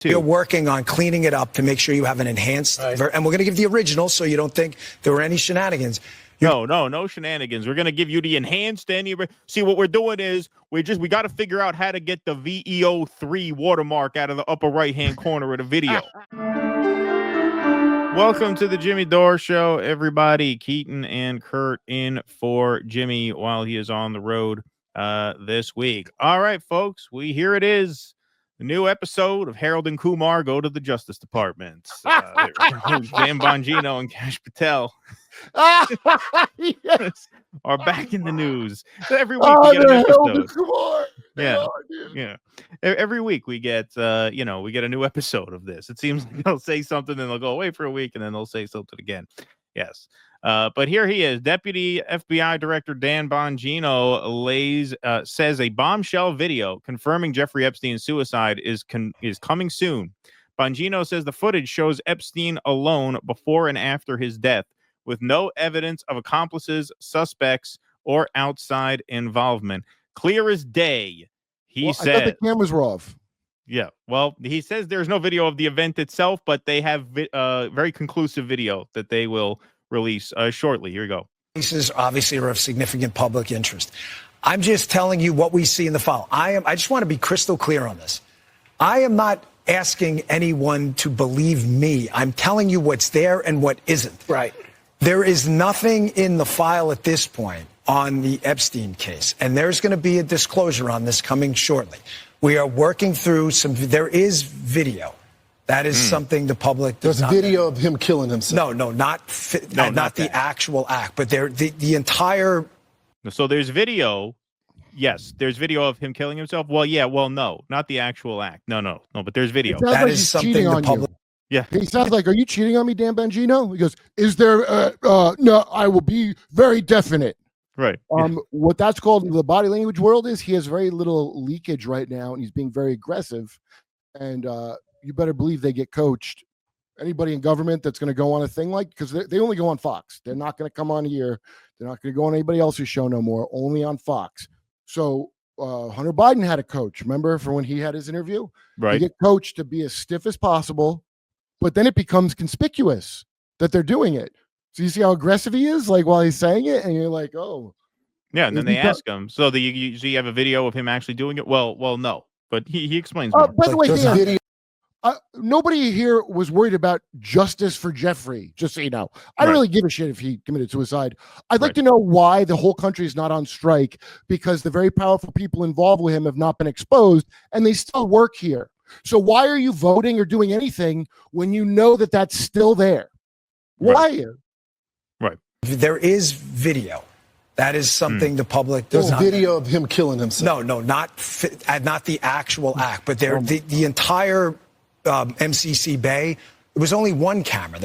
We're working on cleaning it up to make sure you have an enhanced, and we're going to give the original so you don't think there were any shenanigans. No shenanigans. We're going to give you the enhanced. See, what we're doing is we got to figure out how to get the VEO3 watermark out of the upper right-hand corner of the video. Welcome to the Jimmy Dore Show, everybody. Keaton and Kurt in for Jimmy while he is on the road this week. All right, folks, here it is. The new episode of Harold and Kumar Go to the Justice Department. Dan Bongino and Cash Patel Yes. are back in the news. Every week we get an episode. Yeah. Every week we get we get a new episode of this. It seems like they'll say something, then they'll go away for a week, and then they'll say something again. Yes. But here he is, Deputy FBI Director Dan Bongino says a bombshell video confirming Jeffrey Epstein's suicide is coming soon. Bongino says the footage shows Epstein alone before and after his death, with no evidence of accomplices, suspects, or outside involvement. Clear as day, he said. I thought the cameras were off. Yeah, well, he says there's no video of the event itself, but they have very conclusive video that they will release shortly. Here you go. Cases obviously are of significant public interest. I'm just telling you what we see in the file. I just want to be crystal clear on this. I am not asking anyone to believe me. I'm telling you what's there and what isn't. Right. There is nothing in the file at this point on the Epstein case, and there's going to be a disclosure on this coming shortly. We are working through there is video. That is something the public does not. There's video of him killing himself. No, not the actual act, but the entire. So there's video. Yes, there's video of him killing himself. Well, yeah, no, not the actual act. No, but there's video. That is something the public. Yeah. He sounds like, are you cheating on me, Dan Bongino? He goes, is there, no, I will be very definite. Right. What that's called in the body language world is he has very little leakage right now, and he's being very aggressive. And you better believe they get coached. Anybody in government that's going to go on a thing because they only go on Fox. They're not going to come on here. They're not going to go on anybody else's show no more, only on Fox. So Hunter Biden had a coach, remember, for when he had his interview? Right. You get coached to be as stiff as possible, but then it becomes conspicuous that they're doing it. So you see how aggressive he is, like while he's saying it, and you're like, oh. Yeah, and then they ask him. So you have a video of him actually doing it? Well, no, but he explains more. By the way, Dan, nobody here was worried about justice for Jeffrey, just so you know. I don't really give a shit if he committed suicide. I'd like to know why the whole country is not on strike, because the very powerful people involved with him have not been exposed, and they still work here. So why are you voting or doing anything when you know that that's still there? Why? Right. There is video. That is something the public does not. There's video of him killing himself. No, not the actual act, but the entire MCC Bay. There was only one camera.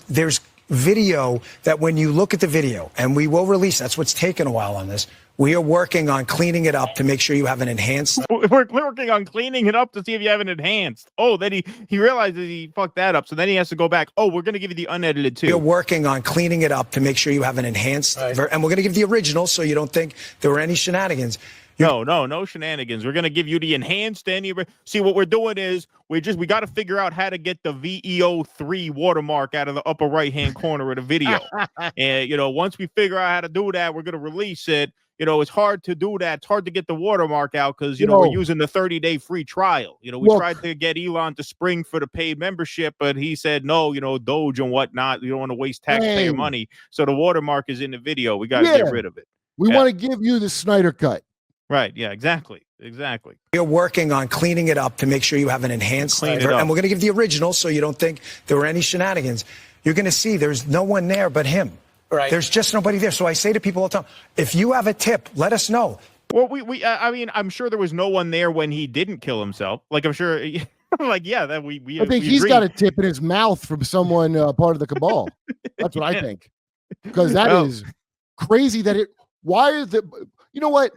There's video that when you look at the video, and we will release, that's what's taken a while on this. We are working on cleaning it up to make sure you have an enhanced. We're working on cleaning it up to see if you have an enhanced. Oh, then he realizes he fucked that up. So then he has to go back. Oh, we're going to give you the unedited too. We're working on cleaning it up to make sure you have an enhanced. And we're going to give the original so you don't think there were any shenanigans. No shenanigans. We're going to give you the enhanced. See, what we're doing is we got to figure out how to get the VEO3 watermark out of the upper right-hand corner of the video. And, once we figure out how to do that, we're going to release it. It's hard to do that. It's hard to get the watermark out because, we're using the 30-day free trial. We tried to get Elon to spring for the paid membership, but he said, no, Doge and whatnot. You don't want to waste taxpayer money. So the watermark is in the video. We got to get rid of it. We want to give you the Snyder cut. Right. Yeah, exactly. We're working on cleaning it up to make sure you have an enhanced. And we're going to give the original so you don't think there were any shenanigans. You're going to see there's no one there but him. Right. There's just nobody there. So I say to people all the time, if you have a tip, let us know. Well, I mean, I'm sure there was no one there when he didn't kill himself. Like, I'm sure, that we I think he's got a tip in his mouth from someone part of the cabal. That's what I think. Because that is crazy you know what?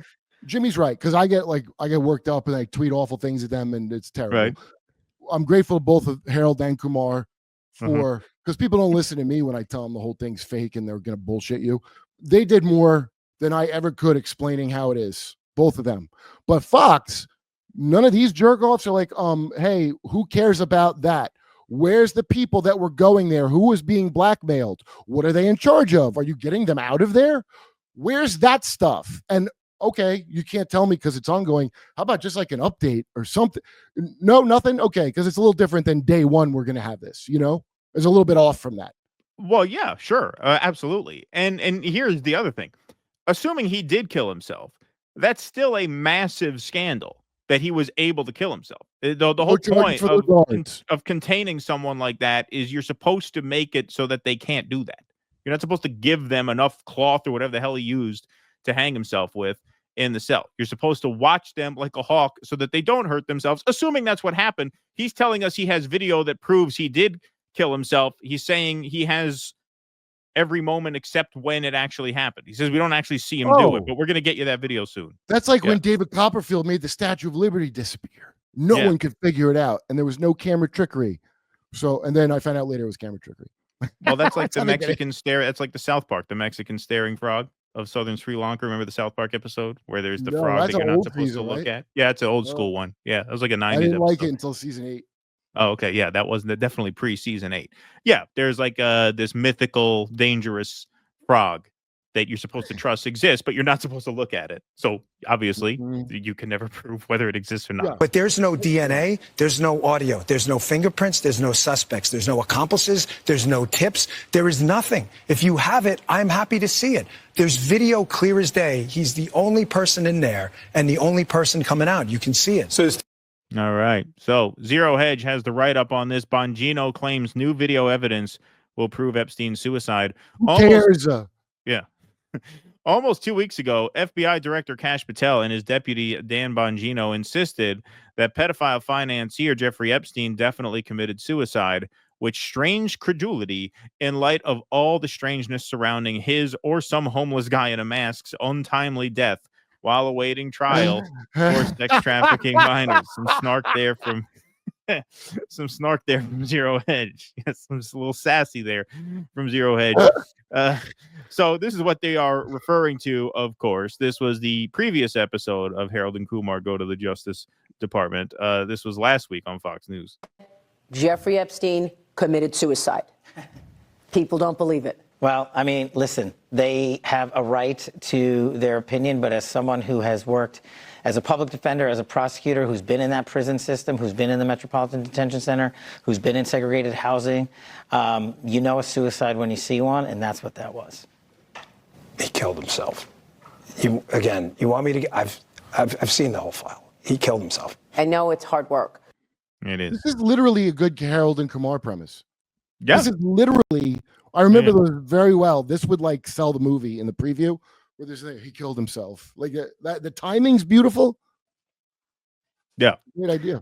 Jimmy's right, because I get worked up and I tweet awful things at them, and it's terrible. Right. I'm grateful to both of Harold and Kumar for because people don't listen to me when I tell them the whole thing's fake and they're going to bullshit you. They did more than I ever could explaining how it is, both of them. But Fox, None of these jerk-offs are like, hey, who cares about that? Where's the people that were going there? Who was being blackmailed? What are they in charge of? Are you getting them out of there? Where's that stuff? And okay, you can't tell me because it's ongoing. How about just like an update or something? No, nothing. Okay, because it's a little different than day one. We're going to have this, There's a little bit off from that. Well, yeah, sure. Absolutely. And here's the other thing. Assuming he did kill himself, that's still a massive scandal that he was able to kill himself. The whole point of containing someone like that is you're supposed to make it so that they can't do that. You're not supposed to give them enough cloth or whatever the hell he used to hang himself with in the cell. You're supposed to watch them like a hawk so that they don't hurt themselves, assuming that's what happened. He's telling us he has video that proves he did kill himself. He's saying he has every moment except when it actually happened. He says we don't actually see him do it, but we're going to get you that video soon. That's like when David Copperfield made the Statue of Liberty disappear. No one could figure it out, and there was no camera trickery. So, and then I found out later it was camera trickery. Well, that's like the Mexican stare. That's like the South Park, the Mexican staring frog of southern Sri Lanka. Remember the South Park episode where there's the frog that you're not supposed to look at? Yeah, it's an old school one. Yeah, it was like a 90s I didn't episode. like it until season 8. Oh, okay. Yeah, that wasn't definitely pre-season 8. Yeah, there's like this mythical, dangerous frog that you're supposed to trust exists, but you're not supposed to look at it. So obviously, you can never prove whether it exists or not. Yeah. But there's no DNA, there's no audio, there's no fingerprints, there's no suspects, there's no accomplices, there's no tips, there is nothing. If you have it, I'm happy to see it. There's video clear as day. He's the only person in there and the only person coming out. You can see it. All right. So Zero Hedge has the write-up on this. Bongino claims new video evidence will prove Epstein's suicide. Who cares? Yeah. Almost 2 weeks ago, FBI Director Kash Patel and his deputy Dan Bongino insisted that pedophile financier Jeffrey Epstein definitely committed suicide, with strange credulity in light of all the strangeness surrounding his or some homeless guy in a mask's untimely death while awaiting trial for sex trafficking minors. Some snark there from Zero Hedge. Yes, some a little sassy there from Zero Hedge. So this is what they are referring to, of course. This was the previous episode of Harold and Kumar Go to the Justice Department. This was last week on Fox News. Jeffrey Epstein committed suicide. People don't believe it. Well, I mean, listen, they have a right to their opinion, but as someone who has worked as a public defender, as a prosecutor, who's been in that prison system, who's been in the Metropolitan Detention Center, who's been in segregated housing, you know a suicide when you see one, and that's what that was. He killed himself. You want me to? I've seen the whole file. He killed himself. I know it's hard work. It is. This is literally a good Harold and Kumar premise. Yeah. This is literally. I remember those very well. This would like sell the movie in the preview where there's he killed himself. Like that. The timing's beautiful. Yeah. Great idea.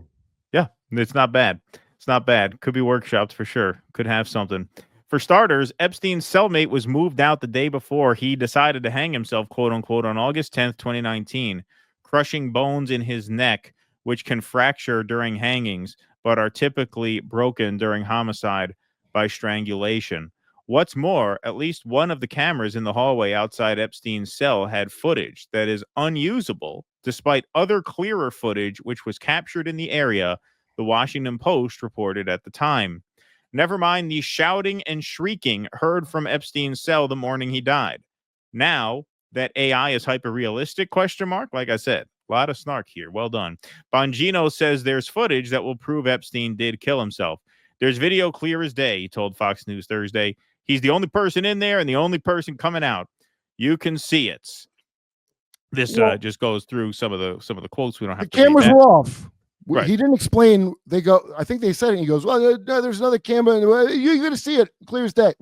Yeah. It's not bad. It's not bad. Could be workshopped for sure. Could have something. For starters, Epstein's cellmate was moved out the day before he decided to hang himself, quote unquote, on August 10th, 2019, crushing bones in his neck, which can fracture during hangings, but are typically broken during homicide by strangulation. What's more, at least one of the cameras in the hallway outside Epstein's cell had footage that is unusable, despite other clearer footage which was captured in the area, the Washington Post reported at the time. Never mind the shouting and shrieking heard from Epstein's cell the morning he died. Now that AI is hyper-realistic, ? Like I said, a lot of snark here. Well done. Bongino says there's footage that will prove Epstein did kill himself. There's video clear as day, he told Fox News Thursday. He's the only person in there and the only person coming out. You can see it. This just goes through some of the quotes. We don't have the to. Cameras were off. Right. He didn't explain. They go. I think they said it. And he goes, "Well, there's another camera. You're going to see it clear as day."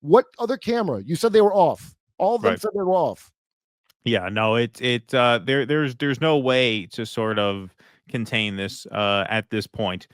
What other camera? You said they were off. All of them said they were off. Yeah, no, there's no way to sort of contain this at this point.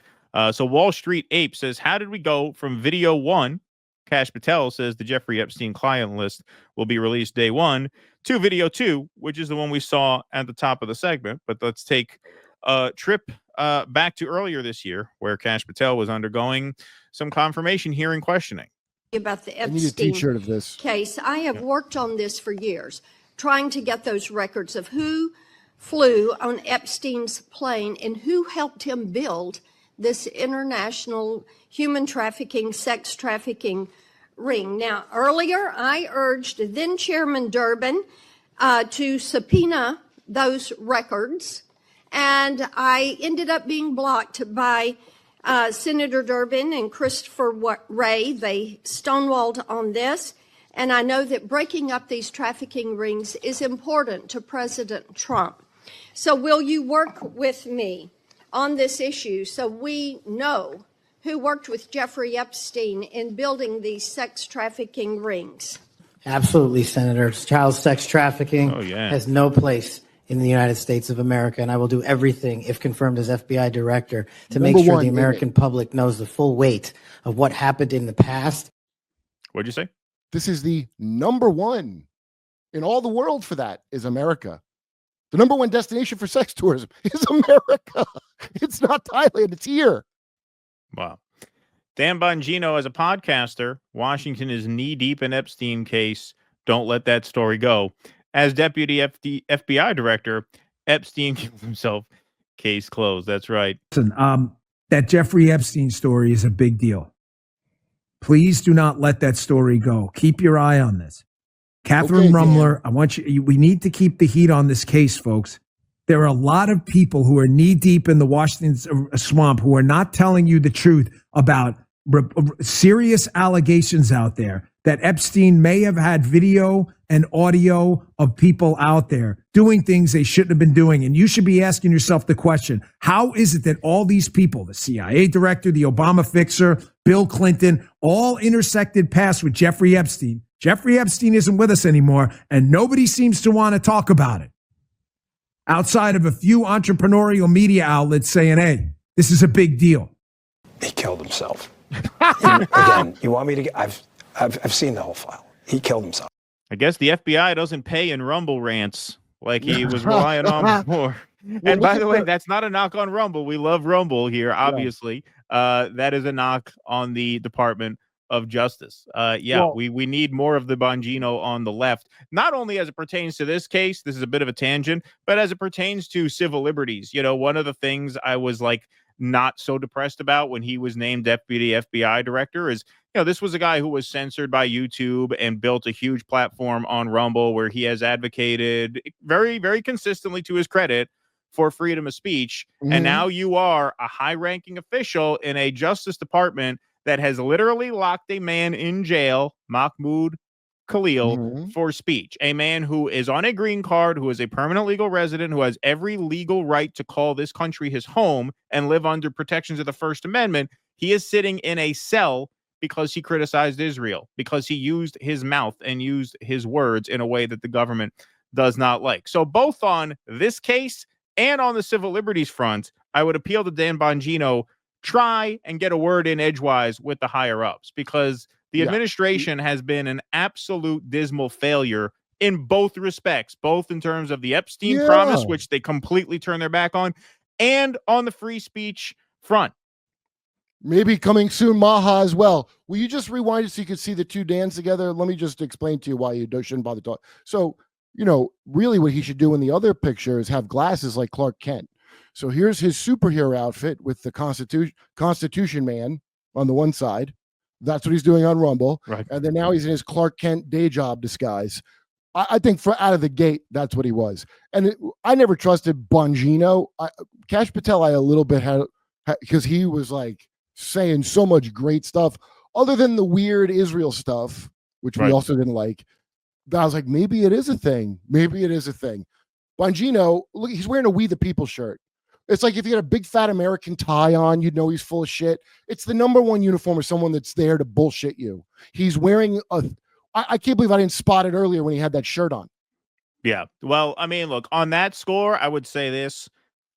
So Wall Street Ape says, how did we go from video 1? Kash Patel says the Jeffrey Epstein client list will be released day 1 to video 2, which is the one we saw at the top of the segment. But let's take a trip back to earlier this year where Kash Patel was undergoing some confirmation hearing questioning. About the I need a Epstein t-shirt of this case. I have worked on this for years, trying to get those records of who flew on Epstein's plane and who helped him build this international human trafficking, sex trafficking ring. Now, earlier I urged then Chairman Durbin to subpoena those records, and I ended up being blocked by Senator Durbin and Christopher Wray. They stonewalled on this, and I know that breaking up these trafficking rings is important to President Trump. So will you work with me on this issue so we know who worked with Jeffrey Epstein in building these sex trafficking rings? Absolutely, Senator. Child sex trafficking has no place in the United States of America, and I will do everything, if confirmed as FBI director, to make sure the American public knows the full weight of what happened in the past. What'd you say? This is the number one in all the world for that is America. The number one destination for sex tourism is America. It's not Thailand, it's here. Wow. Dan Bongino, as a podcaster, Washington is knee-deep in Epstein case. Don't let that story go. As Deputy FBI Director, Epstein killed himself. Case closed. That's right. Listen, that Jeffrey Epstein story is a big deal. Please do not let that story go. Keep your eye on this. Catherine Rumler, I want you, we need to keep the heat on this case, folks. There are a lot of people who are knee deep in the Washington swamp who are not telling you the truth about serious allegations out there that Epstein may have had video and audio of people out there doing things they shouldn't have been doing. And you should be asking yourself the question, how is it that all these people, the CIA director, the Obama fixer, Bill Clinton, all intersected paths with Jeffrey Epstein? Jeffrey Epstein isn't with us anymore, and nobody seems to want to talk about it. Outside of a few entrepreneurial media outlets saying, hey, this is a big deal. He killed himself. Again, you want me to I've seen the whole file. He killed himself. I guess the FBI doesn't pay in Rumble rants like he was relying on before. And by the way, that's not a knock on Rumble. We love Rumble here, obviously. That is a knock on the Department of Justice. We need more of the Bongino on the left, not only as it pertains to this case, this is a bit of a tangent, but as it pertains to civil liberties. You know, one of the things I was like not so depressed about when he was named Deputy FBI Director is, you know, this was a guy who was censored by YouTube and built a huge platform on Rumble where he has advocated very, very consistently, to his credit, for freedom of speech. And now you are a high-ranking official in a Justice Department that has literally locked a man in jail, Mahmoud Khalil, for speech. A man who is on a green card, who is a permanent legal resident, who has every legal right to call this country his home and live under protections of the First Amendment. He is sitting in a cell because he criticized Israel, because he used his mouth and used his words in a way that the government does not like. So both on this case and on the civil liberties front, I would appeal to Dan Bongino, try and get a word in edgewise with the higher ups, because the administration has been an absolute dismal failure in both respects, both in terms of the Epstein promise, which they completely turned their back on, and on the free speech front. Maybe coming soon, Maha, as well. Will you just rewind it so you can see the two Dans together? Let me just explain to you why you shouldn't bother talking. So, you know, really what he should do in the other picture is have glasses like Clark Kent. So here's his superhero outfit with the Constitution man on the one side. That's what he's doing on Rumble. Right. And then now he's in his Clark Kent day job disguise. I think for out of the gate, that's what he was. And I never trusted Bongino. Kash Patel, I a little bit had, because he was like saying so much great stuff other than the weird Israel stuff, which we also didn't like. I was like, maybe it is a thing. Maybe it is a thing. Bongino, look, he's wearing a We the People shirt. It's like if you had a big fat American tie on, you'd know he's full of shit. It's the number one uniform of someone that's there to bullshit you. He's wearing I can't believe I didn't spot it earlier when he had that shirt on. Yeah. Well, I mean, look, on that score, I would say this.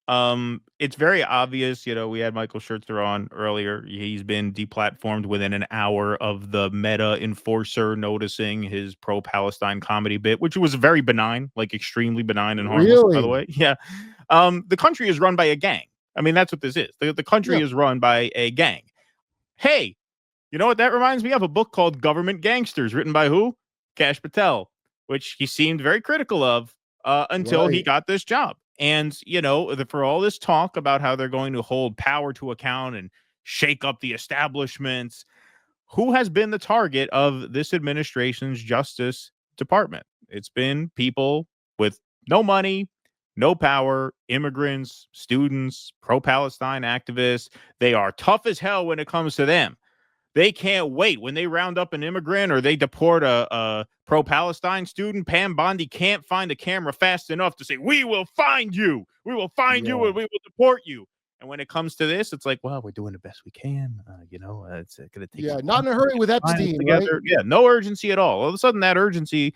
It's very obvious, you know, we had Michael Schertzer on earlier. He's been deplatformed within an hour of the Meta enforcer noticing his pro-Palestine comedy bit, which was very benign, like extremely benign and harmless, by the way. Yeah. The country is run by a gang. I mean, that's what this is. The country is run by a gang. Hey, you know what that reminds me of? A book called Government Gangsters, written by who? Kash Patel, which he seemed very critical of until he got this job. And, for all this talk about how they're going to hold power to account and shake up the establishments, who has been the target of this administration's Justice Department? It's been people with no money, no power, immigrants, students, pro-Palestine activists. They are tough as hell when it comes to them. They can't wait. When they round up an immigrant or they deport a pro-Palestine student, Pam Bondi can't find a camera fast enough to say, we will find you. We will find you and we will deport you. And when it comes to this, it's like, well, we're doing the best we can. It's going to take. Not in a hurry with Epstein. Right? Yeah, no urgency at all. All of a sudden, that urgency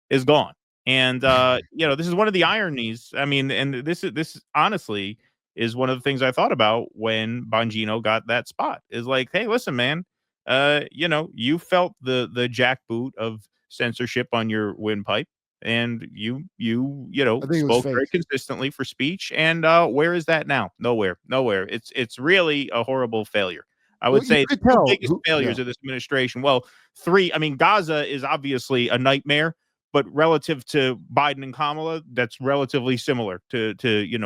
is gone. And, this is one of the ironies. I mean, and this honestly is one of the things I thought about when Bongino got that spot is like, hey, listen, man, you felt the jackboot of censorship on your windpipe. And you spoke very consistently for speech. And where is that now? Nowhere. It's really a horrible failure. I would say the two biggest failures of this administration. Well, three. I mean, Gaza is obviously a nightmare, but relative to Biden and Kamala, that's relatively similar to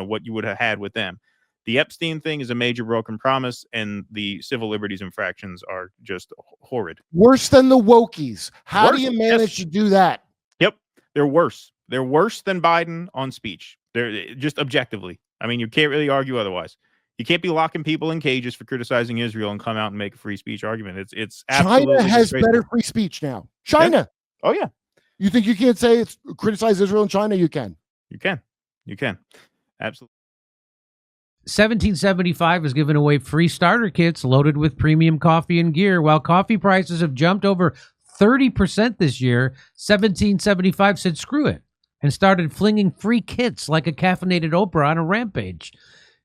what you would have had with them. The Epstein thing is a major broken promise, and the civil liberties infractions are just horrid. Worse than the wokies. How do you manage to do that? Yep. They're worse. They're worse than Biden on speech. They're just objectively. I mean, you can't really argue otherwise. You can't be locking people in cages for criticizing Israel and come out and make a free speech argument. It's absolutely China has better free speech now. China. Yeah. Oh, yeah. You think you can't say it's criticize Israel in China? You can. You can. Absolutely. 1775 is giving away free starter kits loaded with premium coffee and gear. While coffee prices have jumped over 30% this year, 1775 said screw it and started flinging free kits like a caffeinated Oprah on a rampage.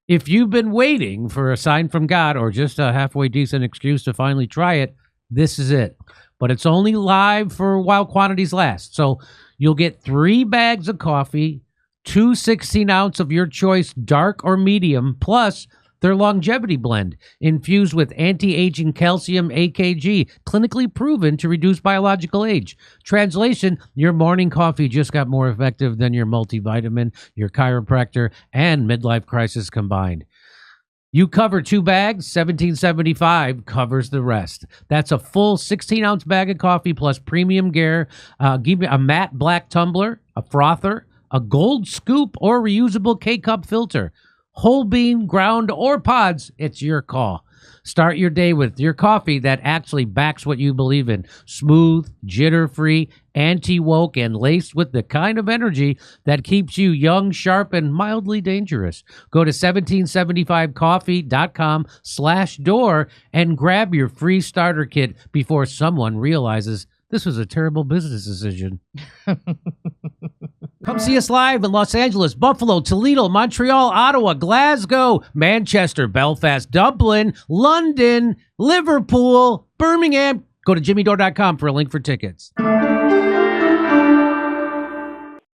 If you've been waiting for a sign from God or just a halfway decent excuse to finally try it, this is it. But it's only live for while quantities last. So you'll get 3 bags of coffee, 2 16-ounce of your choice, dark or medium, plus their longevity blend, infused with anti-aging calcium AKG, clinically proven to reduce biological age. Translation, your morning coffee just got more effective than your multivitamin, your chiropractor, and midlife crisis combined. You cover 2 bags, 1775 covers the rest. That's a full 16-ounce bag of coffee plus premium gear. Give me a matte black tumbler, a frother, a gold scoop, or reusable K-cup filter. Whole bean, ground, or pods, it's your call. Start your day with your coffee that actually backs what you believe in. Smooth, jitter-free, anti-woke, and laced with the kind of energy that keeps you young, sharp, and mildly dangerous. Go to 1775coffee.com/door and grab your free starter kit before someone realizes this was a terrible business decision. Come see us live in Los Angeles, Buffalo, Toledo, Montreal, Ottawa, Glasgow, Manchester, Belfast, Dublin, London, Liverpool, Birmingham. Go to jimmydore.com for a link for tickets.